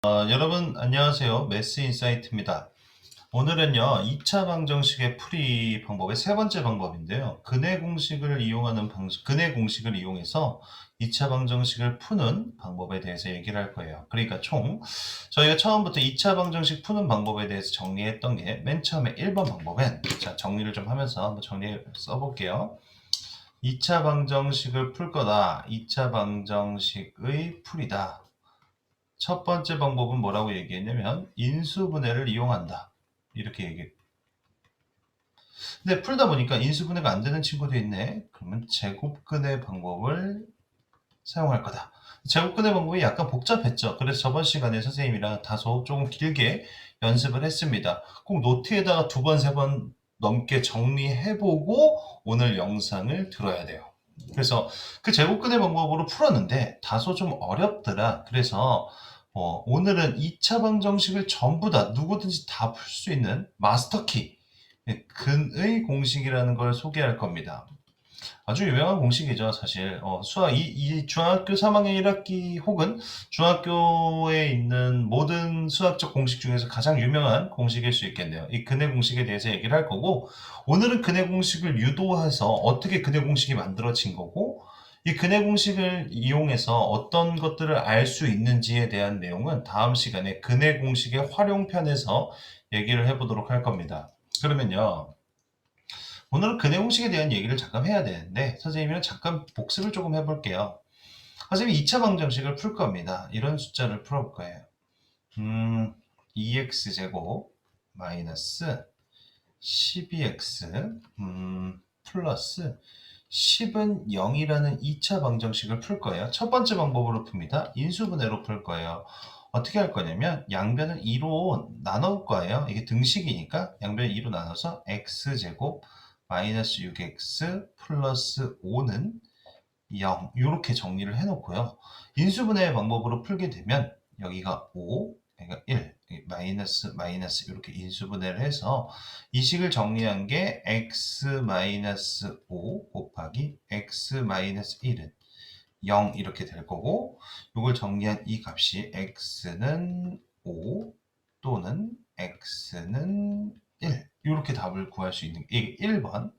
여러분 안녕하세요. 매스 인사이트입니다. 오늘은요 2차 방정식의 풀이 방법의 세 번째 방법인데요. 근해 공식을 이용해서 2차 방정식을 푸는 방법에 대해서 얘기를 할 거예요. 그러니까 총 저희가 처음부터 2차 방정식 푸는 방법에 대해서 정리했던 게 맨 처음에 1번 방법은, 자 정리를 좀 하면서 한번 정리 써볼게요. 2차 방정식을 풀 거다. 2차 방정식의 풀이다. 첫 번째 방법은 뭐라고 얘기했냐면 인수분해를 이용한다. 이렇게 얘기해. 근데 풀다 보니까 인수분해가 안 되는 친구도 있네. 그러면 제곱근해 방법을 사용할 거다. 제곱근해 방법이 약간 복잡했죠. 그래서 저번 시간에 선생님이랑 다소 조금 길게 연습을 했습니다. 꼭 노트에다가 두 번, 세 번 넘게 정리해보고 오늘 영상을 들어야 돼요. 그래서 그 제곱근해 방법으로 풀었는데 다소 좀 어렵더라. 그래서 오늘은 2차 방정식을 전부 다 누구든지 다 풀 수 있는 마스터키, 근의 공식이라는 걸 소개할 겁니다. 아주 유명한 공식이죠, 사실. 이 중학교 3학년 1학기 혹은 중학교에 있는 모든 수학적 공식 중에서 가장 유명한 공식일 수 있겠네요. 이 근해 공식에 대해서 얘기를 할 거고, 오늘은 근해 공식을 유도해서 어떻게 근해 공식이 만들어진 거고, 이 근해 공식을 이용해서 어떤 것들을 알 수 있는지에 대한 내용은 다음 시간에 근해 공식의 활용편에서 얘기를 해보도록 할 겁니다. 그러면요. 오늘은 근해 공식에 대한 얘기를 잠깐 해야 되는데 선생님이랑 잠깐 복습을 조금 해볼게요. 선생님이 2차 방정식을 풀 겁니다. 이런 숫자를 풀어볼 거예요. 2x제곱 마이너스 12x 플러스 10은 0이라는 2차 방정식을 풀 거예요. 첫 번째 방법으로 풉니다. 인수분해로 풀 거예요. 어떻게 할 거냐면 양변을 2로 나눌 거예요. 이게 등식이니까 양변을 2로 나눠서 x제곱 마이너스 6x 플러스 5는 0 이렇게 정리를 해놓고요. 인수분해 방법으로 풀게 되면 여기가 5, 그러니까 1, 마이너스 마이너스 이렇게 인수분해를 해서 이 식을 정리한 게 x 마이너스 5 곱하기 x 마이너스 1은 0 이렇게 될 거고, 이걸 정리한 이 값이 x는 5 또는 x는 1 이렇게 답을 구할 수 있는 게 이게 1번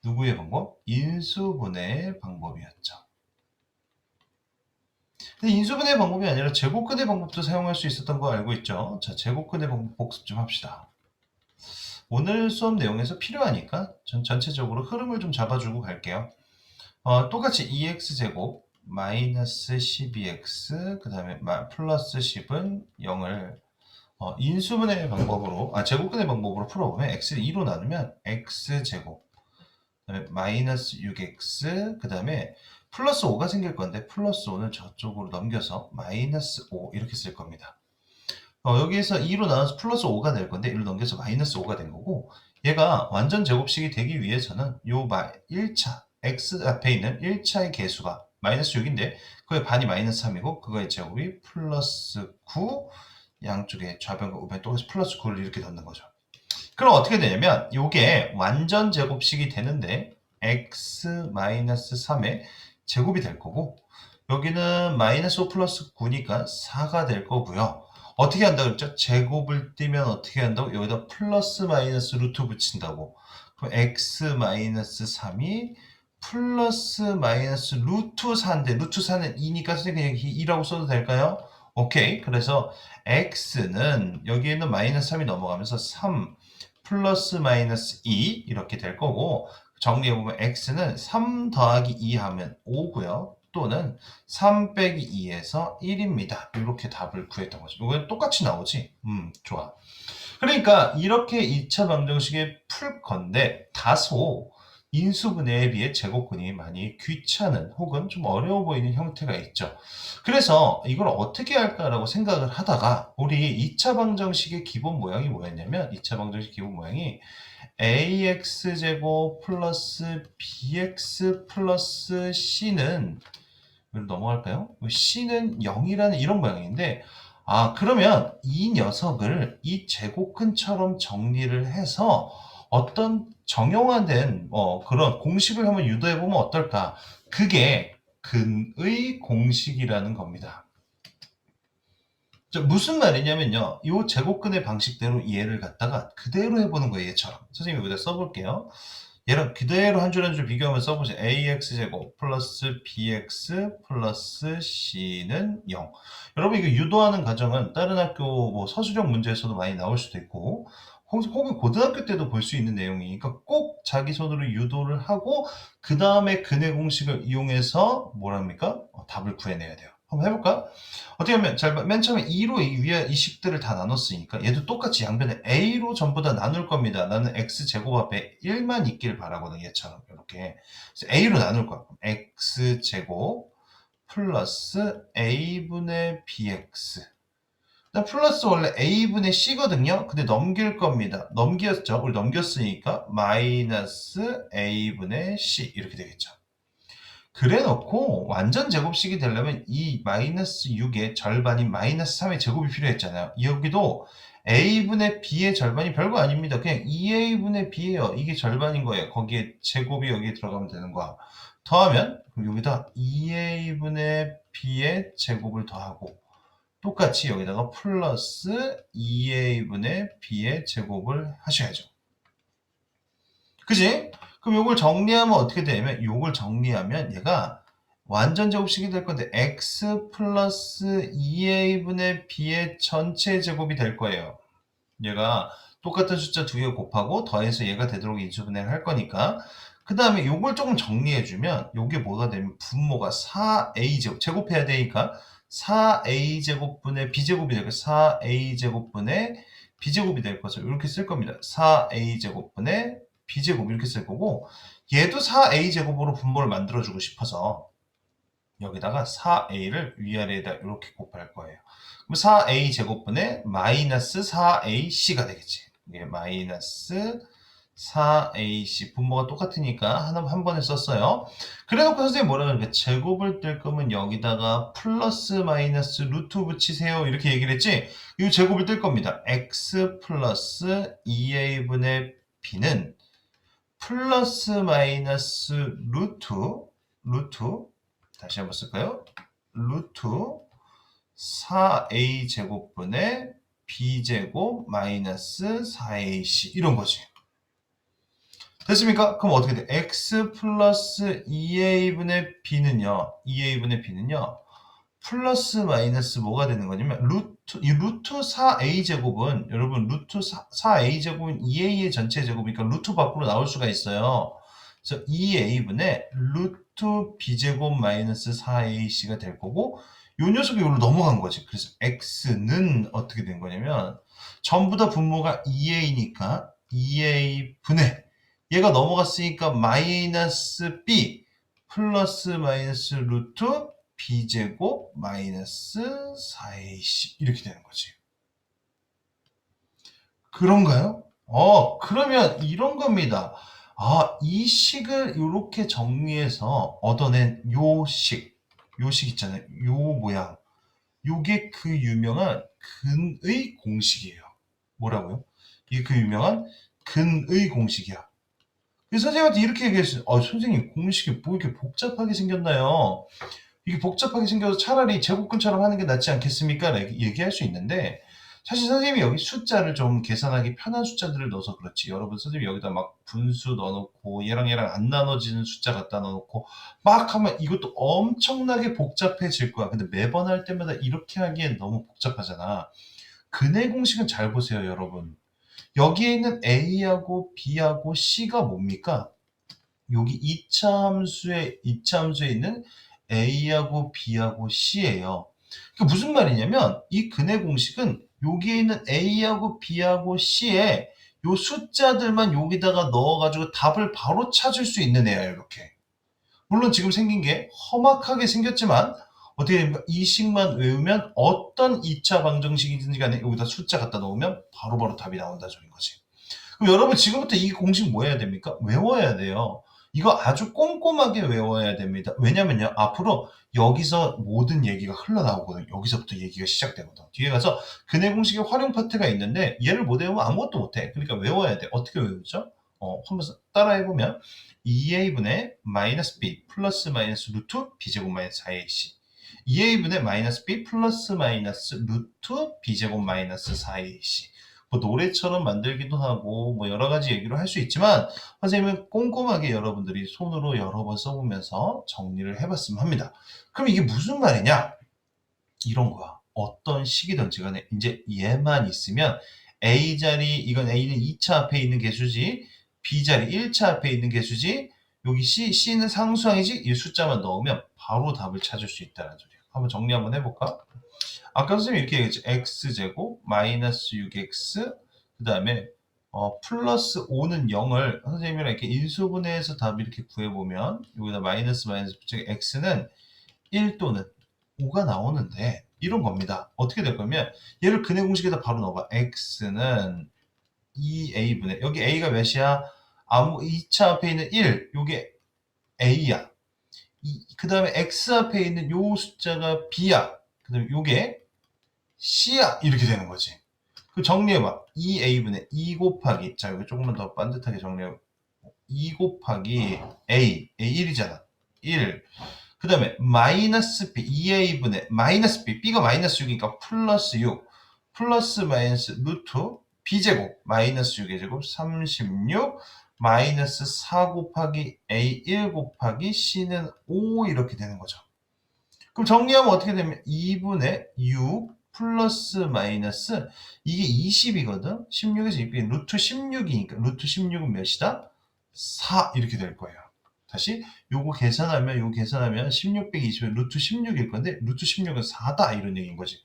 누구의 방법? 인수분해의 방법이었죠. 근데 인수분해 방법이 아니라 제곱근해 방법도 사용할 수 있었던 거 알고 있죠? 자, 제곱근해 방법 복습 좀 합시다. 오늘 수업 내용에서 필요하니까 전 전체적으로 흐름을 좀 잡아주고 갈게요. 똑같이 2x제곱 마이너스 12x 그 다음에 플러스 10은 0을 인수분해 방법으로 제곱근해 방법으로 풀어보면 x를 2로 나누면 x제곱 그다음에 마이너스 6x 그 다음에 플러스 5가 생길 건데 플러스 5는 저쪽으로 넘겨서 마이너스 5 이렇게 쓸 겁니다. 여기에서 2로 나눠서 플러스 5가 될 건데 1로 넘겨서 마이너스 5가 된 거고, 얘가 완전 제곱식이 되기 위해서는 요 1차 x 앞에 있는 1차의 개수가 마이너스 6인데 그의 반이 마이너스 3이고 그거의 제곱이 플러스 9, 양쪽에 좌변과 우변 똑같이 플러스 9를 이렇게 넣는 거죠. 그럼 어떻게 되냐면 이게 완전 제곱식이 되는데 x-3의 제곱이 될 거고, 여기는 마이너스 5 플러스 9니까 4가 될 거고요. 어떻게 한다고 그랬죠? 제곱을 띄면 어떻게 한다고? 여기다 플러스 마이너스 루트 붙인다고. 그럼 x-3이 플러스 마이너스 루트 4인데 루트 4는 2니까 선생님 그냥 2라고 써도 될까요? 오케이. 그래서 x는 여기에는 마이너스 3이 넘어가면서 3 플러스 마이너스 2 이렇게 될 거고, 정리해보면 x는 3 더하기 2 하면 5고요. 또는 3 빼기 2에서 1입니다. 이렇게 답을 구했던 거죠. 이건 똑같이 나오지? 좋아. 그러니까 이렇게 2차 방정식에 풀 건데 다소 인수분해에 비해 제곱근이 많이 귀찮은 혹은 좀 어려워 보이는 형태가 있죠. 그래서 이걸 어떻게 할까라고 생각을 하다가 우리 2차 방정식의 기본 모양이 뭐였냐면 2차 방정식 기본 모양이 ax제곱 플러스 bx 플러스 c는 넘어갈까요? c는 0이라는 이런 모양인데, 그러면 이 녀석을 이 제곱근처럼 정리를 해서 어떤 정형화된 그런 공식을 한번 유도해 보면 어떨까? 그게 근의 공식이라는 겁니다. 자, 무슨 말이냐면요. 이 제곱근의 방식대로 얘를 갖다가 그대로 해보는 거예요. 얘처럼. 선생님이 여기다 써볼게요. 얘랑 그대로 한 줄 한 줄 비교하면 써보세요. ax제곱 플러스 bx 플러스 c는 0. 여러분 이거 유도하는 과정은 다른 학교 뭐 서술형 문제에서도 많이 나올 수도 있고 혹은 고등학교 때도 볼 수 있는 내용이니까 꼭 자기 손으로 유도를 하고 그 다음에 근의 공식을 이용해서 뭐랍니까? 답을 구해내야 돼요. 한번 해볼까? 어떻게 하면 맨 처음에 2로 이 위에 이 식들을 다 나눴으니까 얘도 똑같이 양변에 a로 전부 다 나눌 겁니다. 나는 x제곱 앞에 1만 있길 바라거든. 얘처럼 이렇게 그래서 a로 나눌 거야. x제곱 플러스 a분의 bx 플러스 원래 a분의 c거든요. 근데 넘길 겁니다. 넘겼죠. 우리 넘겼으니까 마이너스 a분의 c 이렇게 되겠죠. 그래 놓고 완전 제곱식이 되려면 이 마이너스 6의 절반인 마이너스 3의 제곱이 필요했잖아요. 여기도 a분의 b의 절반이 별거 아닙니다. 그냥 2a분의 b예요. 이게 절반인 거예요. 거기에 제곱이 여기 들어가면 되는 거야. 더하면 그럼 여기다 2a분의 b의 제곱을 더하고 똑같이 여기다가 플러스 2a분의 b의 제곱을 하셔야죠. 그지? 그럼 요걸 정리하면 어떻게 되냐면 요걸 정리하면 얘가 완전 제곱식이 될 건데 x 플러스 2a분의 b의 전체 제곱이 될 거예요. 얘가 똑같은 숫자 두 개 곱하고 더해서 얘가 되도록 인수분해를 할 거니까 그 다음에 요걸 조금 정리해주면 요게 뭐가 되면 분모가 4a제곱 제곱해야 되니까 4a제곱분의 b제곱이 될 거예요. 4a제곱분의 b제곱이 될 것을 이렇게 쓸 겁니다. 4a제곱분의 b제곱 이렇게 쓸 거고 얘도 4a제곱으로 분모를 만들어주고 싶어서 여기다가 4a를 위아래에다 이렇게 곱할 거예요. 그럼 4a 제곱분의 마이너스 4ac가 되겠지. 이게 마이너스 4ac 분모가 똑같으니까 한 번에 썼어요. 그래놓고 선생님 뭐라 그러니까 제곱을 뗄 거면 여기다가 플러스 마이너스 루트 붙이세요 이렇게 얘기를 했지. 이 제곱을 뗄 겁니다. x 플러스 2a분의 b는 플러스 마이너스 루트 다시 한번 쓸까요? 루트 4a 제곱분의 b제곱 마이너스 4ac 이런 거지. 됐습니까? 그럼 어떻게 돼? x 플러스 2a분의 b는요. 플러스 마이너스 뭐가 되는 거냐면 이 루트 4a 제곱은 여러분 루트 4a 제곱은 2a의 전체 제곱이니까 루트 밖으로 나올 수가 있어요. 그래서 2a분의 루트 b제곱 마이너스 4ac가 될 거고 요 녀석이 여기로 넘어간 거지. 그래서 x는 어떻게 된 거냐면 전부 다 분모가 2a니까 2a분의 얘가 넘어갔으니까 마이너스 b 플러스 마이너스 루트 b제곱 마이너스 4ac 이렇게 되는 거지. 그런가요? 그러면 이런 겁니다. 이 식을 이렇게 정리해서 얻어낸 요 식 있잖아요. 요 모양. 요게 그 유명한 근의 공식이에요. 뭐라고요? 이게 그 유명한 근의 공식이야. 그래서 선생님한테 이렇게 얘기했어요. 선생님 공식이 뭐 이렇게 복잡하게 생겼나요? 이게 복잡하게 생겨서 차라리 제곱근처럼 하는 게 낫지 않겠습니까? 라고 얘기할 수 있는데 사실 선생님이 여기 숫자를 좀 계산하기 편한 숫자들을 넣어서 그렇지 여러분 선생님이 여기다 막 분수 넣어놓고 얘랑 안 나눠지는 숫자 갖다 넣어놓고 막 하면 이것도 엄청나게 복잡해질 거야. 근데 매번 할 때마다 이렇게 하기엔 너무 복잡하잖아. 근의 공식은 잘 보세요 여러분. 여기에 있는 A하고 B하고 C가 뭡니까? 여기 2차 함수에 있는 A하고 B하고 C예요. 그게 무슨 말이냐면 이 근의 공식은 여기에 있는 A하고 B하고 C에 요 숫자들만 여기다가 넣어가지고 답을 바로 찾을 수 있는 애예요. 이렇게. 물론 지금 생긴 게 험악하게 생겼지만 어떻게 됩니까? 이 식만 외우면 어떤 2차 방정식이든지 간에 여기다 숫자 갖다 넣으면 바로바로 답이 나온다 소린 거지. 그럼 여러분 지금부터 이 공식 뭐 해야 됩니까? 외워야 돼요. 이거 아주 꼼꼼하게 외워야 됩니다. 왜냐면요. 앞으로 여기서 모든 얘기가 흘러나오거든요. 여기서부터 얘기가 시작되거든. 뒤에 가서 근의 공식의 활용 파트가 있는데 얘를 못 외우면 아무것도 못해. 그러니까 외워야 돼. 어떻게 외우죠? 한번 따라해보면 2a분의 마이너스 b 플러스 마이너스 루트 b제곱 마이너스 4ac 2a분의 마이너스 b 플러스 마이너스 루트 b제곱 마이너스 4ac. 뭐 노래처럼 만들기도 하고 뭐 여러 가지 얘기를 할 수 있지만 선생님은 꼼꼼하게 여러분들이 손으로 여러 번 써보면서 정리를 해봤으면 합니다. 그럼 이게 무슨 말이냐? 이런 거야. 어떤 식이든지 간에 이제 얘만 있으면 A자리, 이건 A는 2차 앞에 있는 개수지, B자리 1차 앞에 있는 개수지, 여기 C는 상수항이지, 이 숫자만 넣으면 바로 답을 찾을 수 있다는 소리야. 한번 정리 한번 해볼까? 아까 선생님이 이렇게 얘기했죠. X제곱 마이너스 6X 그 다음에 플러스 5는 0을 선생님이랑 이렇게 인수분해해서 답 이렇게 구해보면 여기다 마이너스 붙이면 X는 1 또는 5가 나오는데 이런 겁니다. 어떻게 될 거면 얘를 근해 공식에다 바로 넣어봐. X는 2A분의 여기 A가 몇이야? 2차 앞에 있는 1 요게 A야. 그 다음에 X 앞에 있는 요 숫자가 B야. 그 다음에 요게 C야. 이렇게 되는 거지. 그 정리해봐. 2A분의 2 곱하기 자 여기 조금만 더 반듯하게 정리해봐. 2 곱하기 A 1이잖아. 1 그 다음에 마이너스 B 2a분의 마이너스 B B가 마이너스 6이니까 플러스 6 플러스 마이너스 루트 B제곱 마이너스 6의 제곱 36 마이너스 4 곱하기 A 1 곱하기 C는 5 이렇게 되는 거죠. 그럼 정리하면 어떻게 되면 2분의 6 플러스 마이너스 이게 20이거든. 16에서 2 빼기 루트 16이니까 루트 16은 몇이다? 4 이렇게 될 거예요. 다시 요거 계산하면 16 빼기 20은 루트 16일 건데 루트 16은 4다 이런 얘기인 거지.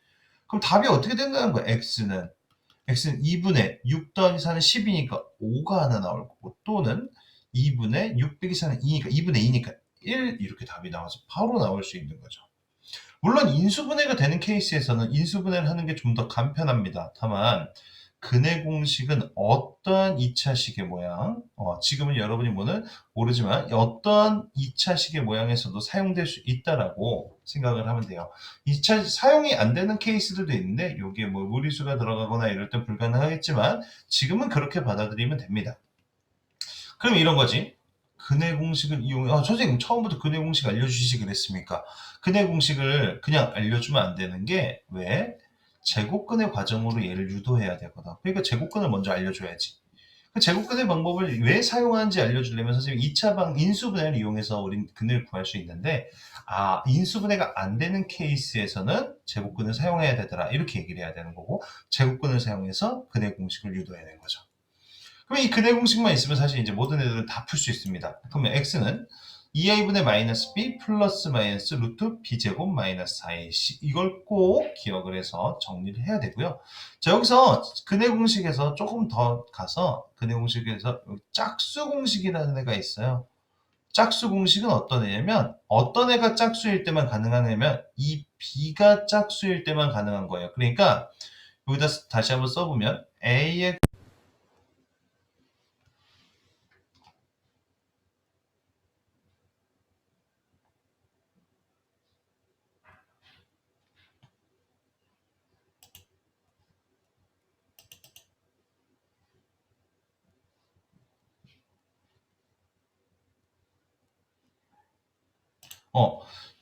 그럼 답이 어떻게 된다는 거야? X는 2분의 6 더하기 4는 10이니까 5가 하나 나올 거고 또는 2분의 6 빼기 4는 2니까 2분의 2니까 1 이렇게 답이 나와서 바로 나올 수 있는 거죠. 물론 인수분해가 되는 케이스에서는 인수분해를 하는 게 좀 더 간편합니다. 다만 근해 공식은 어떠한 2차식의 모양, 지금은 여러분이 모르지만 어떠한 2차식의 모양에서도 사용될 수 있다라고 생각을 하면 돼요. 2차 사용이 안 되는 케이스들도 있는데 이게 뭐 무리수가 들어가거나 이럴 땐 불가능하겠지만 지금은 그렇게 받아들이면 됩니다. 그럼 이런 거지. 근해 공식을 이용해 선생님 처음부터 근해 공식 알려주시지 그랬습니까? 근해 공식을 그냥 알려주면 안 되는 게 왜? 제곱근해 과정으로 얘를 유도해야 되거든. 그러니까 제곱근을 먼저 알려줘야지. 그 제곱근해 방법을 왜 사용하는지 알려주려면 선생님 2차 인수분해를 이용해서 우린 근해를 구할 수 있는데 인수분해가 안 되는 케이스에서는 제곱근을 사용해야 되더라 이렇게 얘기를 해야 되는 거고 제곱근을 사용해서 근해 공식을 유도해야 되는 거죠. 그럼 이 근해 공식만 있으면 사실 이제 모든 애들은 다 풀 수 있습니다. 그러면 x는 2a분의 마이너스 b 플러스 마이너스 루트 b제곱 마이너스 4ac 이걸 꼭 기억을 해서 정리를 해야 되고요. 자 여기서 근해 공식에서 조금 더 가서 근해 공식에서 짝수 공식이라는 애가 있어요. 짝수 공식은 어떤 애냐면 어떤 애가 짝수일 때만 가능한 애면 이 b가 짝수일 때만 가능한 거예요. 그러니까 여기다 다시 한번 써보면 a의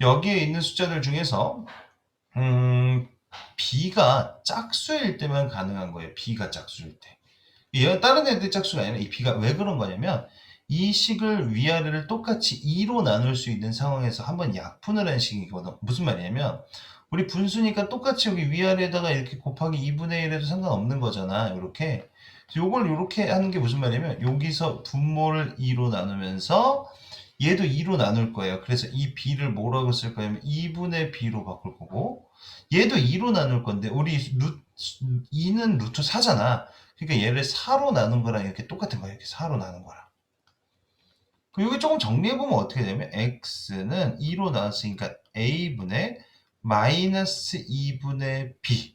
여기에 있는 숫자들 중에서 B가 짝수일 때만 가능한 거예요. B가 짝수일 때. 얘가 다른 애들 짝수가 아니라 이 B가 왜 그런 거냐면 이 식을 위아래를 똑같이 2로 나눌 수 있는 상황에서 한번 약분을 한 식이거든. 무슨 말이냐면 우리 분수니까 똑같이 여기 위아래에다가 이렇게 곱하기 2분의 1 해도 상관없는 거잖아. 이렇게. 요걸 이렇게 하는 게 무슨 말이냐면 여기서 분모를 2로 나누면서 얘도 2로 나눌 거예요. 그래서 이 b를 뭐라고 쓸 거냐면 2분의 b로 바꿀 거고 얘도 2로 나눌 건데 우리 2는 루트 4잖아. 그러니까 얘를 4로 나눈 거랑 이렇게 똑같은 거야. 이렇게 4로 나눈 거랑. 그리고 여기 조금 정리해보면 어떻게 되면 x는 2로 나왔으니까 a분의 마이너스 2분의 b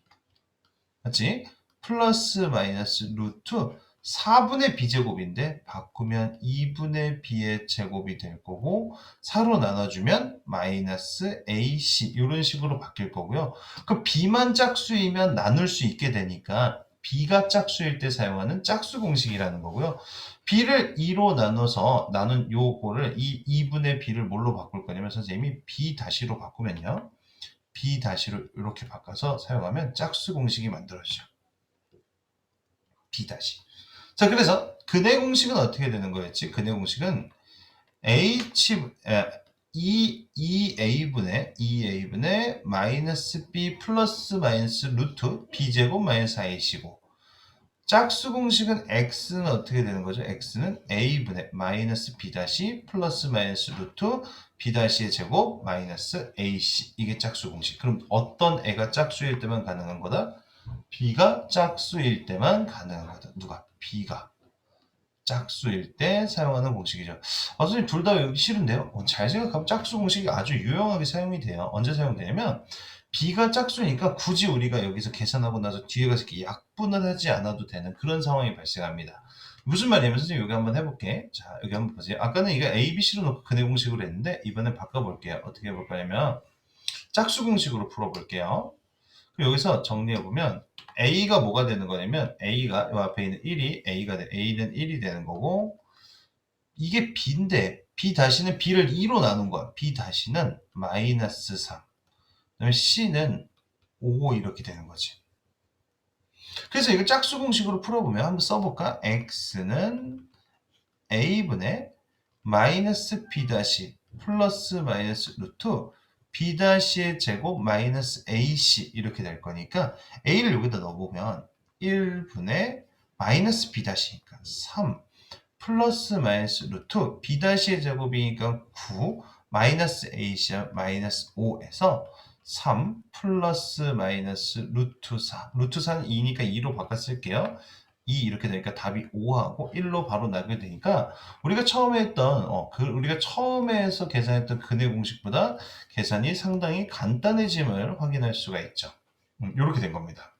맞지? 플러스 마이너스 루트 4분의 b제곱인데 바꾸면 2분의 b의 제곱이 될 거고 4로 나눠주면 마이너스 ac 이런 식으로 바뀔 거고요. 그 b만 짝수이면 나눌 수 있게 되니까 b가 짝수일 때 사용하는 짝수 공식이라는 거고요. b를 2로 나눠서 나눈 요거를 이 2분의 b를 뭘로 바꿀 거냐면 선생님이 b 다시로 바꾸면요. b 다시로 이렇게 바꿔서 사용하면 짝수 공식이 만들어지죠. b 다시. 자, 그래서 근의 공식은 어떻게 되는 거였지? 근의 공식은 A분의 마이너스 B 플러스 마이너스 루트 B제곱 마이너스 IC고, 짝수 공식은 X는 어떻게 되는 거죠? X는 A분의 마이너스 B 다시 플러스 마이너스 루트 B 다시의 제곱 마이너스 AC. 이게 짝수 공식. 그럼 어떤 애가 짝수일 때만 가능한 거다? B가 짝수일 때만 가능한 거다. 누가? B가 짝수일 때 사용하는 공식이죠. 선생님 둘 다 여기 싫은데요? 잘 생각하면 짝수 공식이 아주 유용하게 사용이 돼요. 언제 사용되냐면 B가 짝수니까 굳이 우리가 여기서 계산하고 나서 뒤에 가서 이렇게 약분을 하지 않아도 되는 그런 상황이 발생합니다. 무슨 말이냐면 선생님 여기 한번 해볼게. 자, 여기 한번 보세요. 아까는 이거 A, B, C로 놓고 근의 공식으로 했는데 이번엔 바꿔볼게요. 어떻게 해볼 거냐면 짝수 공식으로 풀어볼게요. 여기서 정리해보면 A가 뭐가 되는 거냐면 A가 이 앞에 있는 1이 A는 1이 되는 거고, 이게 B인데 B 다시는 B를 2로 나눈 거야. B 다시는 마이너스 3, 그다음에 C는 5 이렇게 되는 거지. 그래서 이거 짝수 공식으로 풀어보면 한번 써볼까? X는 A분의 마이너스 B 다시 플러스 마이너스 루트 B-의 제곱 마이너스 AC 이렇게 될 거니까 A를 여기다 넣어보면 1분의 마이너스 B-니까 3 플러스 마이너스 루트 B-의 제곱이니까 9 마이너스 AC야 마이너스 5에서 3 플러스 마이너스 루트 4. 루트 4는 2니까 2로 바꿔 쓸게요. 2 이렇게 되니까 답이 5하고 1로 바로 나게 되니까 우리가 처음에 했던 우리가 처음에서 계산했던 근의 공식보다 계산이 상당히 간단해짐을 확인할 수가 있죠. 이렇게 된 겁니다.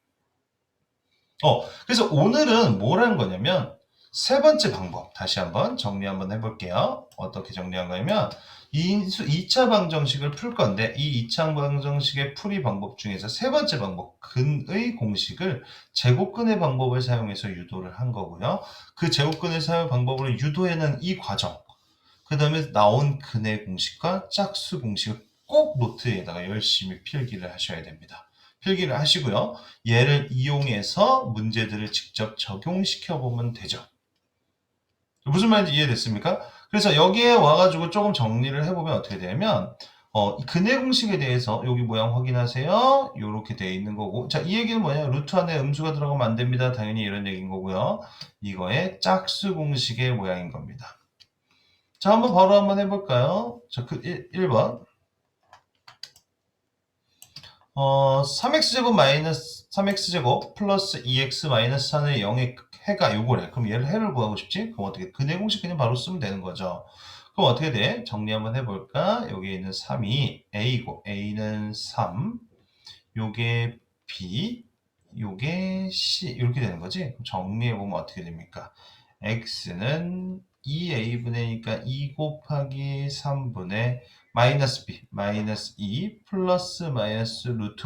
그래서 오늘은 뭘 한 거냐면 세 번째 방법 다시 한번 정리 한번 해볼게요. 어떻게 정리한 거냐면 2차 방정식을 풀 건데 이 2차 방정식의 풀이 방법 중에서 세 번째 방법 근의 공식을 제곱근의 방법을 사용해서 유도를 한 거고요. 그 제곱근의 사용 방법으로 유도해낸 이 과정, 그 다음에 나온 근의 공식과 짝수 공식을 꼭 노트에다가 열심히 필기를 하셔야 됩니다. 필기를 하시고요. 얘를 이용해서 문제들을 직접 적용시켜 보면 되죠. 무슨 말인지 이해됐습니까? 그래서 여기에 와가지고 조금 정리를 해보면 어떻게 되냐면 근의 공식에 대해서 여기 모양 확인하세요. 이렇게 되어 있는 거고, 자, 이 얘기는 뭐냐? 루트 안에 음수가 들어가면 안 됩니다. 당연히 이런 얘기인 거고요. 이거의 짝수 공식의 모양인 겁니다. 자, 바로 한번 해볼까요? 자, 1번. 3x제곱 마이너스 3x제곱 플러스 2x 마이너스 4의 0의 해가 요거래. 그럼 얘를 해를 구하고 싶지? 그럼 어떻게? 근의 공식 그냥 바로 쓰면 되는 거죠. 그럼 어떻게 돼? 정리 한번 해볼까? 여기에 있는 3이 a고, a는 3, 요게 b, 요게 c 이렇게 되는 거지? 그럼 정리해보면 어떻게 됩니까? x는 2a분의니까 2 곱하기 3분의 마이너스 b, 마이너스 2 플러스 마이너스 루트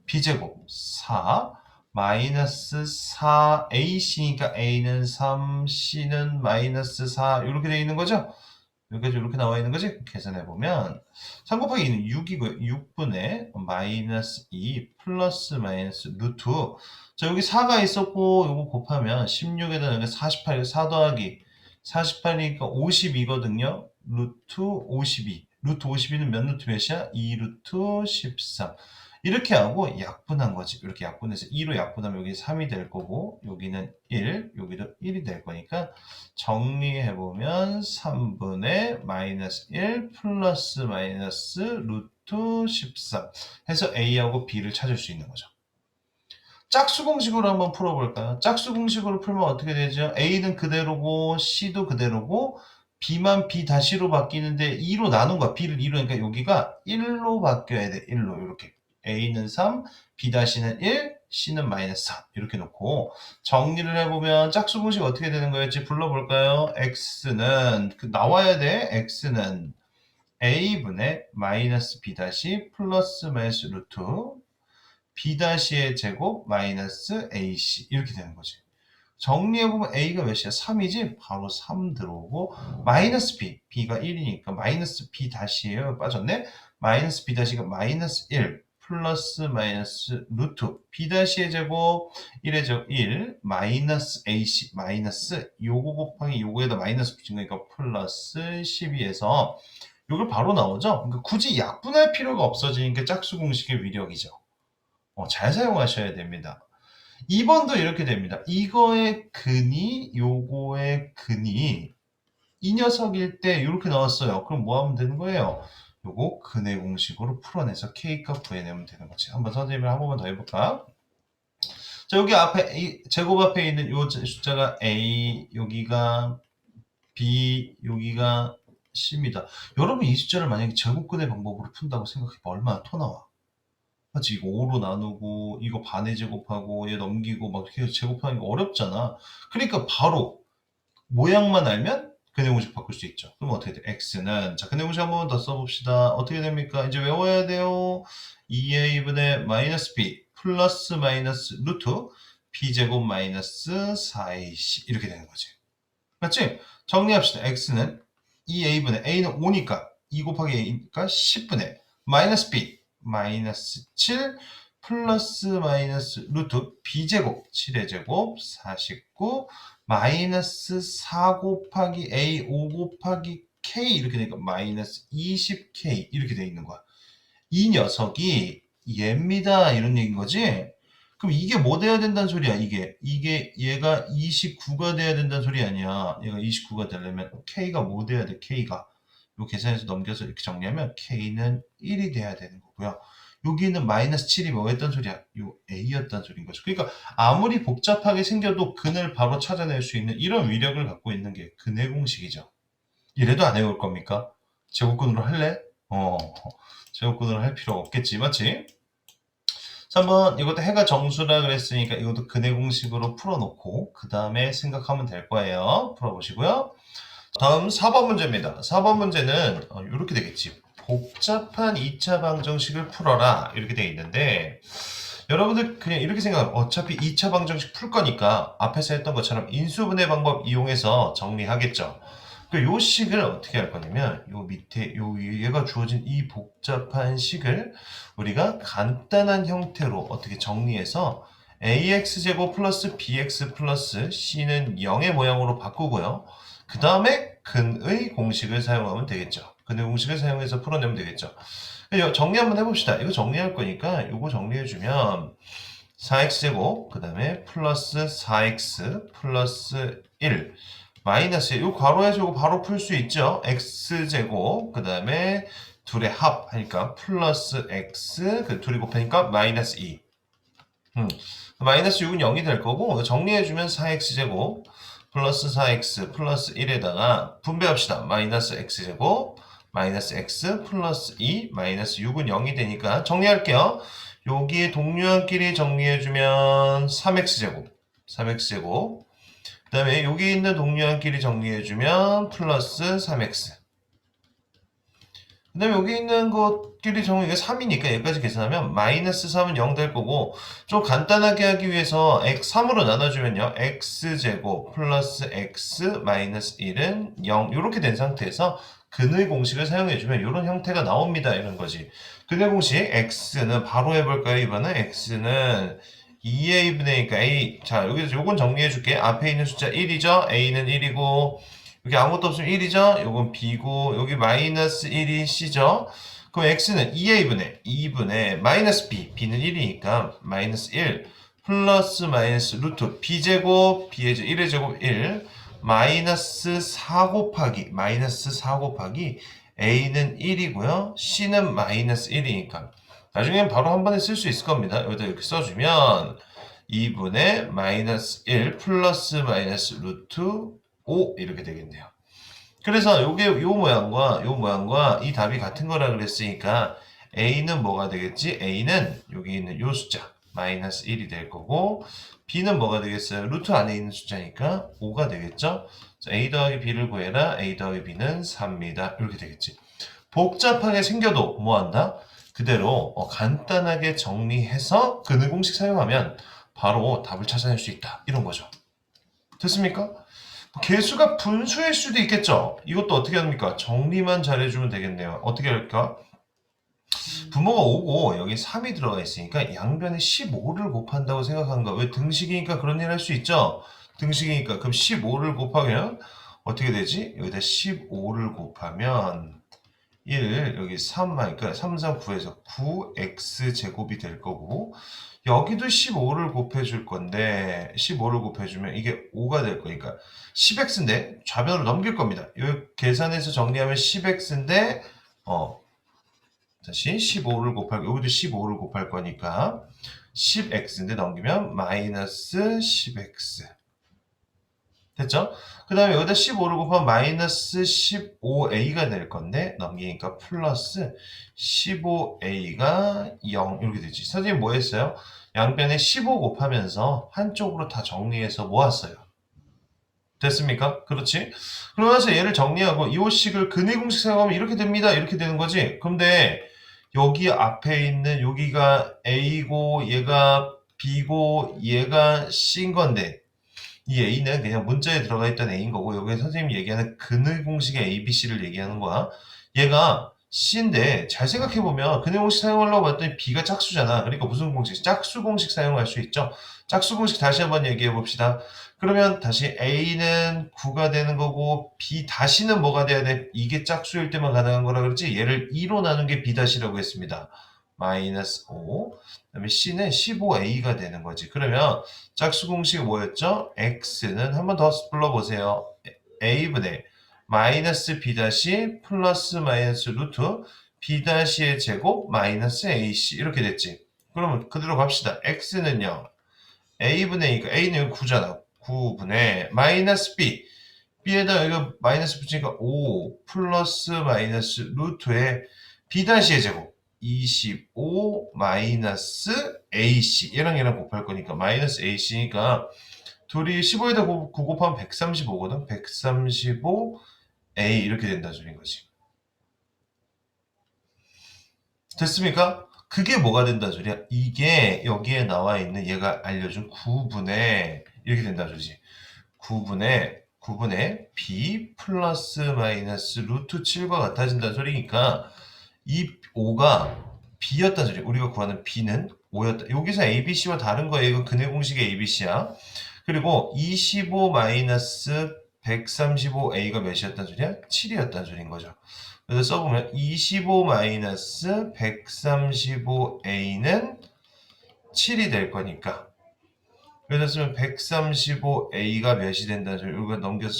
b제곱 4 마이너스 4ac니까 a는 3, c는 마이너스 4 이렇게 되어 있는 거죠? 여기까지 이렇게 나와 있는 거지? 계산해보면 3 곱하기 2는 6이고요. 6분의 마이너스 2 플러스 마이너스 루트, 자, 여기 4가 있었고 요거 곱하면 16에다 여기 48, 4 더하기 48이니까 52거든요. 루트 52. 루트 52는 몇 루트 몇이야? 2 루트 13. 이렇게 하고 약분한 거지. 이렇게 약분해서 2로 약분하면 여기 3이 될 거고, 여기는 1, 여기도 1이 될 거니까 정리해보면 3분의 마이너스 1 플러스 마이너스 루트 13 해서 A하고 B를 찾을 수 있는 거죠. 짝수 공식으로 한번 풀어볼까요? 짝수 공식으로 풀면 어떻게 되죠? A는 그대로고 C도 그대로고 B만 B 다시로 바뀌는데 2로 나눈 거야. B를 2로, 그러니까 여기가 1로 바뀌어야 돼. 1로 이렇게. A는 3, B 다시는 1, C는 마이너스 3 이렇게 놓고 정리를 해보면 짝수 공식 어떻게 되는 거였지? 불러볼까요? X는 나와야 돼. X는 A분의 마이너스 B 다시 플러스 마이너스 루트 B-의 제곱 마이너스 AC 이렇게 되는 거지. 정리해보면 A가 몇이야? 3이지? 바로 3 들어오고 마이너스 B, B가 1이니까 마이너스 B 다시에요. 빠졌네? 마이너스 B 다시가 마이너스 1 플러스 마이너스 루트 b-의 제곱 1의 제곱 1 마이너스 ac 마이너스 요거 곱하기 요거에다 마이너스 붙인 거니까 플러스 12에서 요걸 바로 나오죠? 그러니까 굳이 약분할 필요가 없어지는 게 짝수 공식의 위력이죠. 잘 사용하셔야 됩니다. 2번도 이렇게 됩니다. 이거의 근이 요거의 근이 이 녀석일 때 이렇게 나왔어요. 그럼 뭐 하면 되는 거예요? 요거 근의 공식으로 풀어내서 K값 구해내면 되는 거지. 한번 선생님을 한 번만 더 해볼까? 자, 여기 앞에, 이 제곱 앞에 있는 요 숫자가 A, 여기가 B, 여기가 C입니다. 여러분 이 숫자를 만약에 제곱근의 방법으로 푼다고 생각해봐. 얼마나 토 나와? 맞지? 이거 5로 나누고, 이거 반에 제곱하고, 얘 넘기고, 막 이렇게 제곱하는 게 어렵잖아. 그러니까 바로 모양만 알면 근의 공식 바꿀 수 있죠. 그럼 어떻게 돼? x는 자 근의 공식 한 번 더 써봅시다. 어떻게 됩니까? 이제 외워야 돼요. 2a분의 마이너스 b 플러스 마이너스 루트 b제곱 마이너스 4ac 이렇게 되는 거지. 맞지? 정리합시다. x는 2a분의 a는 5니까 2 곱하기 a니까 10분의 마이너스 b 마이너스 7 플러스 마이너스 루트 b제곱 7의 제곱 49 마이너스 4 곱하기 a 5 곱하기 k 이렇게 되니까 마이너스 20k 이렇게 돼 있는 거야. 이 녀석이 얘입니다 이런 얘기인 거지. 그럼 이게 뭐 돼야 된다는 소리야? 이게 얘가 29가 돼야 된다는 소리 아니야. 얘가 29가 되려면 k가 뭐 돼야 돼? k가 요 계산해서 넘겨서 이렇게 정리하면 k는 1이 돼야 되는 거고요. 여기는 마이너스 7이 뭐였단 소리야? 요 a였단 소리인 거죠. 그러니까 아무리 복잡하게 생겨도 근을 바로 찾아낼 수 있는 이런 위력을 갖고 있는 게 근의 공식이죠. 이래도 안 해올 겁니까? 제곱근으로 할래? 제곱근으로 할 필요 없겠지, 맞지? 자, 한번 이것도 해가 정수라 그랬으니까 이것도 근의 공식으로 풀어놓고 그 다음에 생각하면 될 거예요. 풀어보시고요. 다음 4번 문제입니다. 4번 문제는 이렇게 되겠지. 복잡한 2차 방정식을 풀어라 이렇게 돼 있는데 여러분들 그냥 이렇게 생각하면 어차피 2차 방정식 풀 거니까 앞에서 했던 것처럼 인수분해 방법 이용해서 정리하겠죠. 요 식을 어떻게 할 거냐면 요 밑에 요 얘가 주어진 이 복잡한 식을 우리가 간단한 형태로 어떻게 정리해서 ax제곱 플러스 bx 플러스 c는 0의 모양으로 바꾸고요. 그 다음에 근의 공식을 사용하면 되겠죠. 근의 공식을 사용해서 풀어내면 되겠죠. 정리 한번 해봅시다. 이거 정리할 거니까 이거 정리해주면 4x제곱 그 다음에 플러스 4x 플러스 1 마이너스 이 괄호에서 이거 바로 풀 수 있죠. x제곱 그 다음에 둘의 합 하니까 플러스 x 그 둘이 곱하니까 마이너스 2 마이너스 6은 0이 될 거고 정리해주면 4x제곱 플러스 4x 플러스 1에다가 분배합시다. 마이너스 x제곱 마이너스 x 플러스 2 마이너스 6은 0이 되니까 정리할게요. 여기에 동류한끼리 정리해주면 3x제곱 그 다음에 여기 있는 동류한끼리 정리해주면 플러스 3x 그 다음에 여기 있는 것끼리 정리가 3이니까 여기까지 계산하면 마이너스 3은 0 될 거고 좀 간단하게 하기 위해서 3으로 나눠주면요 x제곱 플러스 x 마이너스 1은 0 이렇게 된 상태에서 근의 공식을 사용해주면 이런 형태가 나옵니다 이런 거지. 근의 공식 x는 바로 해볼까요? 이번엔 x는 2a분의 그러니까 a 자 여기서 요건 정리해줄게. 앞에 있는 숫자 1이죠. a는 1이고 여기 아무것도 없으면 1이죠. 요건 b고 여기 마이너스 1이 c죠. 그럼 x는 2a분의 마이너스 b b는 1이니까 마이너스 1 플러스 마이너스 루트 b제곱 b의 1의 제곱 1 마이너스 4 곱하기 a는 1이고요. c는 마이너스 1이니까 나중엔 바로 한 번에 쓸 수 있을 겁니다. 여기다 이렇게 써주면 2분의 마이너스 1 플러스 마이너스 루트 5 이렇게 되겠네요. 그래서 요게 요 모양과 이 답이 같은 거라 그랬으니까 a는 뭐가 되겠지? a는 여기 있는 요 숫자 마이너스 1이 될 거고 b는 뭐가 되겠어요? 루트 안에 있는 숫자니까 5가 되겠죠? a 더하기 b를 구해라. a 더하기 b는 4입니다. 이렇게 되겠지. 복잡하게 생겨도 뭐한다? 그대로 간단하게 정리해서 근의 공식 사용하면 바로 답을 찾아낼 수 있다. 이런 거죠. 됐습니까? 개수가 분수일 수도 있겠죠. 이것도 어떻게 합니까? 정리만 잘해주면 되겠네요. 어떻게 할까? 분모가 5고 여기 3이 들어가 있으니까 양변에 15를 곱한다고 생각하는 거야. 왜 등식이니까 그런 일 할 수 있죠? 등식이니까 그럼 15를 곱하면 어떻게 되지? 여기다 15를 곱하면 1 여기 3 하니까 3, 3, 9에서 9x 제곱이 될 거고 여기도 15를 곱해 줄 건데 15를 곱해 주면 이게 5가 될 거니까 10x인데 좌변으로 넘길 겁니다. 이 계산해서 정리하면 10x인데 다시 15를 곱할 여기도 15를 곱할 거니까 10x인데 넘기면 마이너스 10x 됐죠? 그 다음에 여기다 15를 곱하면 마이너스 15a가 될 건데 넘기니까 플러스 15a가 0 이렇게 되지. 선생님 뭐 했어요? 양변에 15 곱하면서 한쪽으로 다 정리해서 모았어요. 됐습니까? 그렇지? 그러면서 얘를 정리하고 이 식을 근의 공식 사용하면 이렇게 됩니다. 이렇게 되는 거지. 근데 여기 앞에 있는 여기가 A고 얘가 B고 얘가 C인 건데 이 A는 그냥 문자에 들어가 있던 A인 거고 여기 선생님이 얘기하는 근의 공식의 A, B, C를 얘기하는 거야. 얘가 C인데 잘 생각해보면 근의 공식 사용하려고 봤더니 B가 짝수잖아. 그러니까 무슨 공식? 짝수 공식 사용할 수 있죠. 짝수 공식 다시 한번 얘기해 봅시다. 그러면 다시 A는 9가 되는 거고 B 다시는 뭐가 돼야 돼? 이게 짝수일 때만 가능한 거라 그랬지? 얘를 2로 나눈 게 B 다시라고 했습니다. 마이너스 5. 그다음에 C는 15A가 되는 거지. 그러면 짝수 공식이 뭐였죠? X는 한 번 더 불러보세요. A분의 마이너스 B 다시 플러스 마이너스 루트 B 다시의 제곱 마이너스 AC 이렇게 됐지. 그러면 그대로 갑시다. X는요. A분의 2가 A는 9잖아. 9분의 마이너스 B. B에다 이거 마이너스 붙이니까 5 플러스 마이너스 루트의 B 다시의 제곱. 25 마이너스 AC 얘랑 곱할 거니까 마이너스 AC니까 둘이 15에다 9 곱하면 135거든. 135A 이렇게 된다는 소리인 거지. 됐습니까? 그게 뭐가 된다는 소리야? 이게 여기에 나와 있는 얘가 알려준 9분의 이렇게 된다는 소리지. 9분의 B 플러스 마이너스 루트 7과 같아진다는 소리니까 이 5가 B였다는 소리. 우리가 구하는 B는 5였다. 여기서 ABC와 다른 거예요. 이거 근의 공식의 ABC야. 그리고 25 마이너스 135A가 몇이었단 소리야? 7이었단 소리인 거죠. 그래서 써보면 25 마이너스 135A는 7이 될 거니까 그래서 쓰면 135A가 몇이 된다는 소리. 이거 넘겨서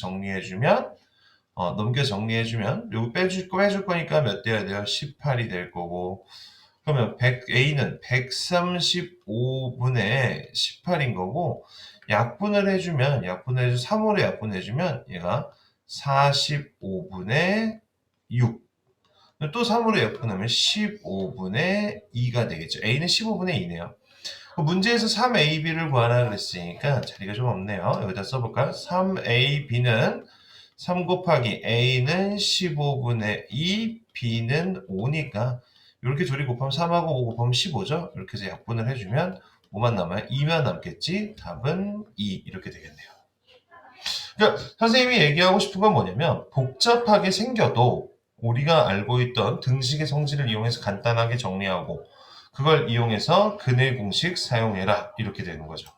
정리해주면 요거 빼줄 거니까 몇 돼야 돼요? 18이 될 거고 그러면 A는 135분의 18인 거고 약분을 해주면 3으로 약분해주면 얘가 45분의 6 또 3으로 약분하면 15분의 2가 되겠죠. A는 15분의 2네요. 문제에서 3AB를 구하라 그랬으니까 자리가 좀 없네요. 여기다 써볼까? 3AB는 3 곱하기 A는 15분의 2, B는 5니까 이렇게 둘이 곱하면 3하고 5 곱하면 15죠? 이렇게 해서 약분을 해주면 뭐만 남아요? 2만 남겠지? 답은 2 이렇게 되겠네요. 그러니까 선생님이 얘기하고 싶은 건 뭐냐면 복잡하게 생겨도 우리가 알고 있던 등식의 성질을 이용해서 간단하게 정리하고 그걸 이용해서 근의 공식 사용해라 이렇게 되는 거죠.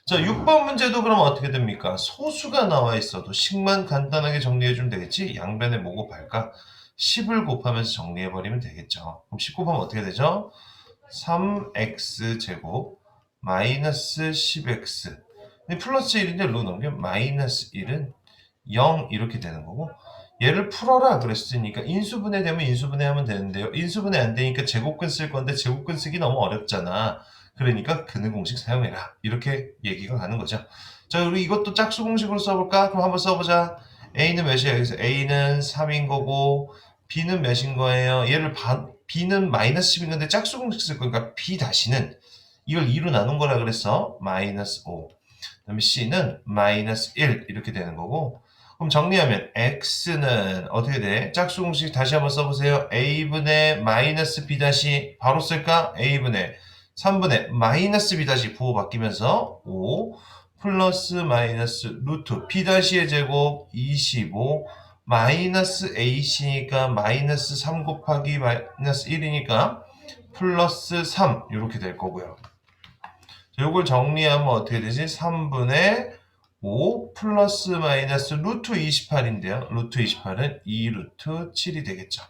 자, 6번 문제도 그럼 어떻게 됩니까? 소수가 나와 있어도 식만 간단하게 정리해주면 되겠지? 양변에 뭐 곱할까? 10을 곱하면서 정리해버리면 되겠죠. 그럼 10 곱하면 어떻게 되죠? 3x 제곱 마이너스 10x 플러스 1인데 로 넘기면 마이너스 1은 0 이렇게 되는 거고 얘를 풀어라 그랬으니까 인수분해 되면 인수분해하면 되는데요. 인수분해 안 되니까 제곱근 쓸 건데 제곱근 쓰기 너무 어렵잖아. 그러니까 근의 공식 사용해라. 이렇게 얘기가 가는 거죠. 자, 그리고 이것도 짝수 공식으로 써볼까? 그럼 한번 써보자. A는 몇이야? 여기서 A는 3인 거고 B는 몇인 거예요? B는 마이너스 10인 건데 짝수 공식 쓸 거니까 B 다시는 이걸 2로 나눈 거라 그랬어. 마이너스 5. 그다음에 C는 마이너스 1 이렇게 되는 거고 그럼 정리하면 x는 어떻게 돼? 짝수 공식 다시 한번 써보세요. a분의 마이너스 b 다시 바로 쓸까? a분의 3분의 마이너스 b 다시 부호 바뀌면서 5 플러스 마이너스 루트 b 다시의 제곱 25 마이너스 AC니까 마이너스 3 곱하기 마이너스 1이니까 플러스 3 이렇게 될 거고요. 이걸 정리하면 어떻게 되지? 3분의 5 플러스 마이너스 루트 28인데요. 루트 28은 2 루트 7이 되겠죠.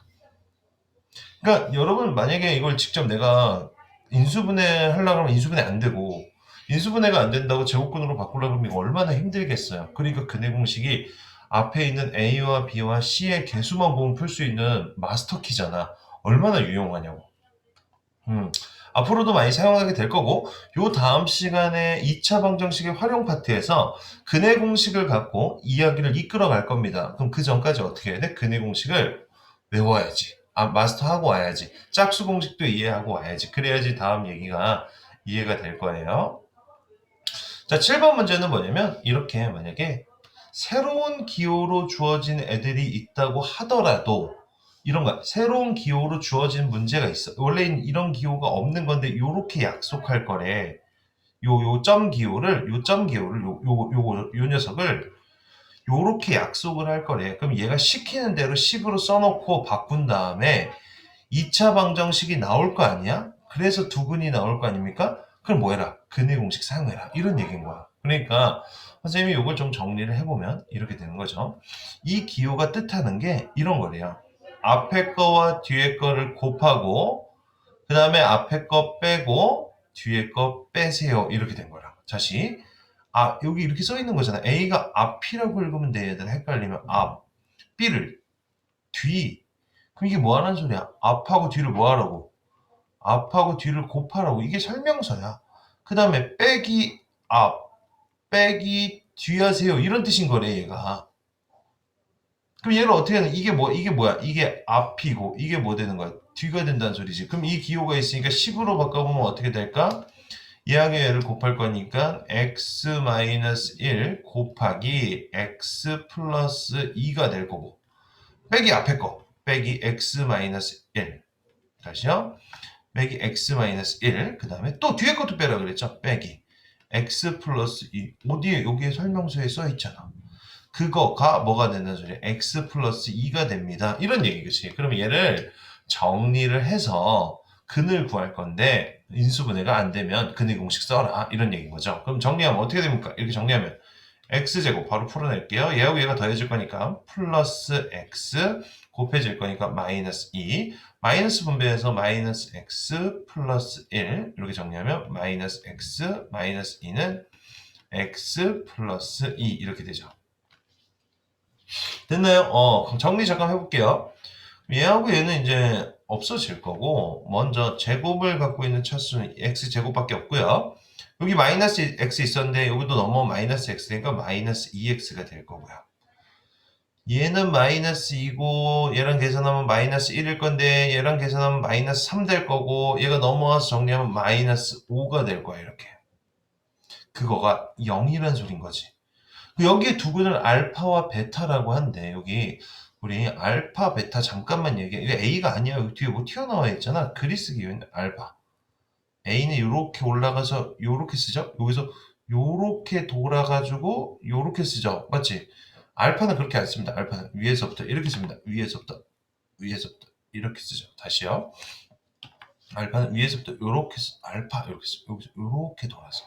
그러니까 여러분 만약에 이걸 직접 내가 인수분해 하려고 하면 인수분해 안 되고 인수분해가 안 된다고 제곱근으로 바꾸려고 하면 이거 얼마나 힘들겠어요. 그러니까 근해 공식이 앞에 있는 A와 B와 C의 개수만 보면 풀 수 있는 마스터 키잖아. 얼마나 유용하냐고. 앞으로도 많이 사용하게 될 거고 요 다음 시간에 2차 방정식의 활용 파트에서 근해 공식을 갖고 이야기를 이끌어 갈 겁니다. 그럼 그 전까지 어떻게 해야 돼? 근해 공식을 외워야지. 마스터하고 와야지. 짝수 공식도 이해하고 와야지. 그래야지 다음 얘기가 이해가 될 거예요. 자, 7번 문제는 뭐냐면 이렇게 만약에 새로운 기호로 주어진 애들이 있다고 하더라도 이런 거 새로운 기호로 주어진 문제가 있어. 원래는 이런 기호가 없는 건데 요렇게 약속할 거래. 요 점 기호를 요 녀석을 요렇게 약속을 할 거래. 그럼 얘가 시키는 대로 식으로 써놓고 바꾼 다음에 2차 방정식이 나올 거 아니야? 그래서 두근이 나올 거 아닙니까? 그럼 뭐 해라? 근해 공식 사용해라. 이런 얘기인 거야. 그러니까 선생님이 이걸 좀 정리를 해보면 이렇게 되는 거죠. 이 기호가 뜻하는 게 이런 거래요. 앞에 거와 뒤에 거를 곱하고 그 다음에 앞에 거 빼고 뒤에 거 빼세요. 이렇게 된 거라. 다시 여기 이렇게 써 있는 거잖아. A가 앞이라고 읽으면 돼. 얘들 헷갈리면 앞, B를 뒤. 그럼 이게 뭐 하는 소리야? 앞하고 뒤를 뭐 하라고? 앞하고 뒤를 곱하라고. 이게 설명서야. 그 다음에 빼기 앞, 빼기 뒤 하세요. 이런 뜻인 거래, 얘가. 그럼 얘를 어떻게 하는, 이게 뭐야? 이게 앞이고, 이게 뭐 되는 거야? 뒤가 된다는 소리지. 그럼 이 기호가 있으니까 10으로 바꿔보면 어떻게 될까? 얘하고 얘를 곱할 거니까 x-1 곱하기 x 플러스 2가 될 거고. 빼기 앞에 거. 빼기 x-1. 다시요. 빼기 x-1. 그 다음에 또 뒤에 것도 빼라 그랬죠. 빼기 x 플러스 2. 어디에? 여기에 설명서에 써 있잖아. 그거가 뭐가 된다는 소리야? x 플러스 2가 됩니다. 이런 얘기겠지. 그러면 얘를 정리를 해서 근을 구할 건데 인수분해가 안 되면 근의 공식 써라. 이런 얘기인 거죠. 그럼 정리하면 어떻게 됩니까? 이렇게 정리하면 x제곱 바로 풀어낼게요. 얘하고 얘가 더해질 거니까 플러스 x 곱해질 거니까 마이너스 2 마이너스 분배해서 마이너스 x 플러스 1 이렇게 정리하면 마이너스 x 마이너스 2는 x 플러스 2 이렇게 되죠. 됐나요? 그럼 정리 잠깐 해볼게요. 얘하고 얘는 이제 없어질 거고 먼저 제곱을 갖고 있는 차수는 x제곱밖에 없고요. 여기 마이너스 x 있었는데 여기도 넘어 마이너스 x니까 마이너스 2x가 될 거고요. 얘는 마이너스 2고 얘랑 계산하면 마이너스 1일 건데 얘랑 계산하면 마이너스 3 될 거고 얘가 넘어와서 정리하면 마이너스 5가 될 거야 이렇게. 그거가 0이란 소린 거지. 여기에 두근을 알파와 베타라고 한대. 여기 우리 알파, 베타 잠깐만 얘기해. 이게 A가 아니야. 여기 뒤에 뭐 튀어나와 있잖아. 그리스 기호인 알파. A는 이렇게 올라가서 요렇게 쓰죠. 여기서 요렇게 돌아가지고 요렇게 쓰죠. 맞지? 알파는 그렇게 안 씁니다. 알파는 위에서부터 이렇게 씁니다. 위에서부터 이렇게 쓰죠. 다시요. 알파는 위에서부터 요렇게 알파 이렇게 쓰. 여기서 요렇게 돌아서.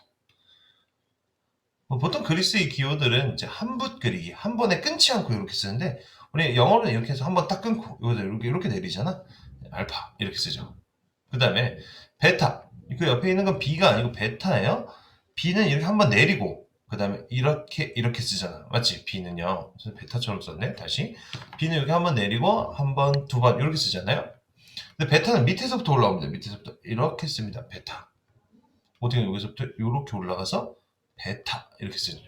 보통 그리스의 기호들은 이제 한 붓 그리기, 한 번에 끊지 않고 이렇게 쓰는데 우리 영어는 이렇게 해서 한 번 딱 끊고 이렇게 내리잖아. 알파 이렇게 쓰죠. 그 다음에 베타, 그 옆에 있는 건 B가 아니고 베타예요. B는 이렇게 한 번 내리고 그 다음에 이렇게 쓰잖아. 맞지? B는요. 그래서 베타처럼 썼네. 다시 B는 이렇게 한 번 내리고 한 번, 두 번 이렇게 쓰잖아요. 근데 베타는 밑에서부터 올라옵니다. 밑에서부터 이렇게 씁니다. 베타. 어떻게 여기서부터 이렇게 올라가서 베타 이렇게 쓰죠.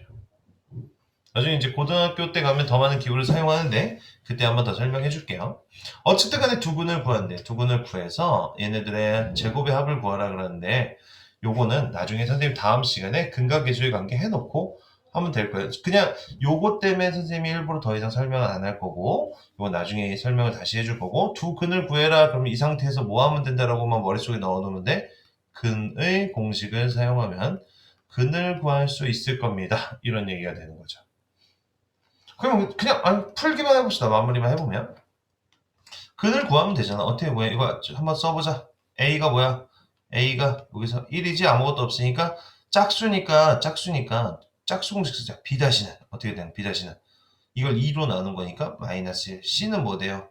나중에 이제 고등학교 때 가면 더 많은 기호를 사용하는데 그때 한번 더 설명해 줄게요. 어쨌든 간에 두근을 구한대. 두근을 구해서 얘네들의 제곱의 합을 구하라 그러는데 요거는 나중에 선생님 다음 시간에 근과 계수의 관계 해놓고 하면 될 거예요. 그냥 요거 때문에 선생님이 일부러 더 이상 설명은 안 할 거고 요거 나중에 설명을 다시 해줄 거고 두 근을 구해라 그러면 이 상태에서 뭐 하면 된다라고만 머릿속에 넣어놓는데 근의 공식을 사용하면 근을 구할 수 있을 겁니다. 이런 얘기가 되는 거죠. 그럼 그냥 아니, 풀기만 해봅시다. 마무리만 해보면. 근을 구하면 되잖아. 어떻게 구해? 이거 한번 써보자. A가 뭐야? A가 여기서 1이지 아무것도 없으니까 짝수니까 짝수 공식 쓰자. B 다시는 어떻게 되는? B 다시는 이걸 2로 나눈 거니까 마이너스 1. C는 뭐 돼요?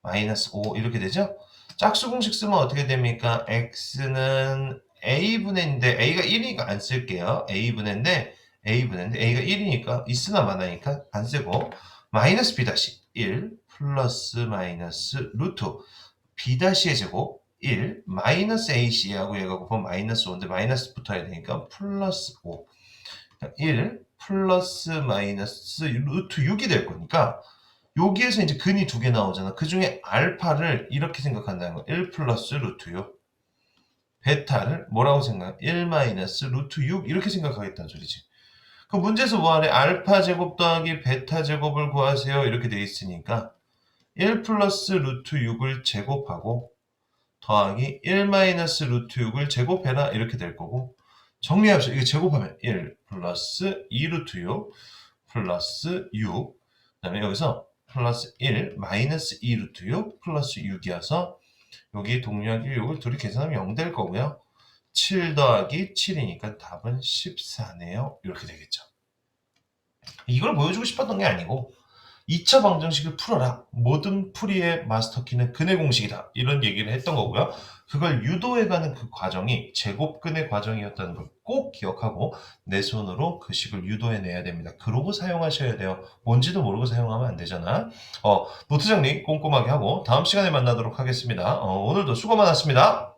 마이너스 5 이렇게 되죠? 짝수 공식 쓰면 어떻게 됩니까? X는 A분의인데 A가 1이니까 안 쓸게요. A분의인데 A가 1이니까 있으나 마나니까 안 쓰고 마이너스 B 다시 1 플러스 마이너스 루트 B-의 제곱 1 마이너스 AC하고 얘가 곱하면 마이너스 5인데 마이너스 붙어야 되니까 플러스 5 1 플러스 마이너스 루트 6이 될 거니까 여기에서 이제 근이 두 개 나오잖아. 그 중에 알파를 이렇게 생각한다는 거. 1 플러스 루트 6. 베타를 뭐라고 생각해? 1 마이너스 루트 6 이렇게 생각하겠다는 소리지. 그 문제에서 뭐하래? 알파 제곱 더하기 베타 제곱을 구하세요. 이렇게 돼 있으니까 1 플러스 루트 6을 제곱하고 더하기 1 마이너스 루트 6을 제곱해라 이렇게 될 거고 정리합시다. 이거 제곱하면 1 플러스 2 루트 6 플러스 6 그다음에 여기서 플러스 1 마이너스 2 루트 6 플러스 6이어서 여기 동료하기 6을 둘이 계산하면 0 될 거고요. 7 더하기 7이니까 답은 14네요. 이렇게 되겠죠. 이걸 보여주고 싶었던 게 아니고 2차 방정식을 풀어라. 모든 풀이의 마스터키는 근의 공식이다. 이런 얘기를 했던 거고요. 그걸 유도해가는 그 과정이 제곱근의 과정이었다는 걸 꼭 기억하고 내 손으로 그 식을 유도해내야 됩니다. 그러고 사용하셔야 돼요. 뭔지도 모르고 사용하면 안 되잖아. 노트 정리 꼼꼼하게 하고 다음 시간에 만나도록 하겠습니다. 오늘도 수고 많았습니다.